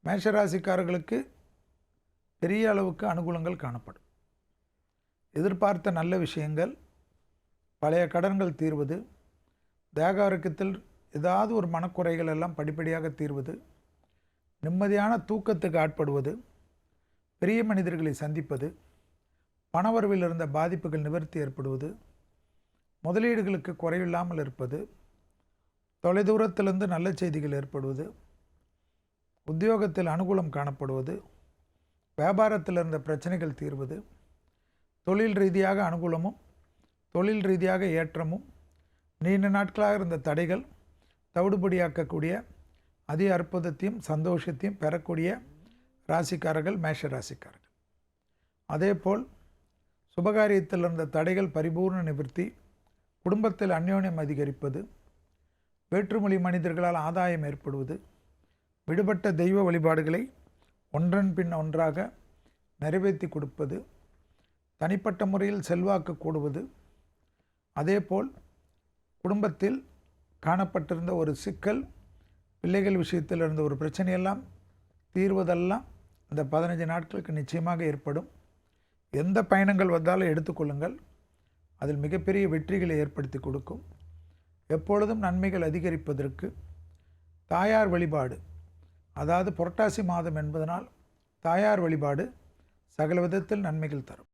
மேஷராசிக்காரர்களுக்கு பெரிய அளவுக்கு அனுகூலங்கள் காணப்படும். எதிர்பார்த்த நல்ல விஷயங்கள், பழைய கடன்கள் தீர்வது, தேக ஆரோக்கியத்தில் ஏதாவது ஒரு மனக்குறைகள் எல்லாம் படிப்படியாக தீர்வது, நிம்மதியான தூக்கத்துக்கு ஆட்படுவது, பெரிய மனிதர்களை சந்திப்பது, பணவரவில் இருந்த பாதிப்புகள் நிவர்த்தி ஏற்படுவது, முதலீடுகளுக்கு குறைவில்லாமல் இருப்பது, தொலைதூரத்திலிருந்து நல்ல செய்திகள் ஏற்படுவது, உத்தியோகத்தில் அனுகூலம் காணப்படுவது, வியாபாரத்தில் இருந்த பிரச்சனைகள் தீர்வது, தொழில் ரீதியாக அனுகூலமும் தொழில் ரீதியாக ஏற்றமும், நீண்ட நாட்களாக இருந்த தடைகள் தவிடுபடியாக்கக்கூடிய அதி அற்புதத்தையும் சந்தோஷத்தையும் பெறக்கூடிய ராசிக்காரர்கள் மேஷ ராசிக்காரர்கள். அதேபோல் சுபகாரியத்தில் இருந்த தடைகள் பரிபூர்ண நிவர்த்தி, குடும்பத்தில் அந்யோன்யம் அதிகரிப்பது, வேற்றுமொழி மனிதர்களால் ஆதாயம் ஏற்படுவது, விடுபட்ட தெய்வ வழிபாடுகளை ஒன்றன் பின் ஒன்றாக நிறைவேற்றி கொடுப்பது, தனிப்பட்ட முறையில் செல்வாக்கு கூடுவது, அதேபோல் குடும்பத்தில் காணப்பட்டிருந்த ஒரு சிக்கல், பிள்ளைகள் விஷயத்தில் இருந்த ஒரு பிரச்சனையெல்லாம் தீர்வதெல்லாம் இந்த 15 நாட்களுக்கு நிச்சயமாக ஏற்படும். எந்த பயணங்கள் வந்தாலும் எடுத்துக்கொள்ளுங்கள், அதில் மிகப்பெரிய வெற்றிகளை ஏற்படுத்தி கொடுக்கும். எப்பொழுதும் நன்மைகள் அதிகரிப்பதற்கு தாயார் வழிபாடு, அதாவது புரட்டாசி மாதம் என்பதனால் தாயார் வழிபாடு சகல விதத்தில் நன்மைகள் தரும்.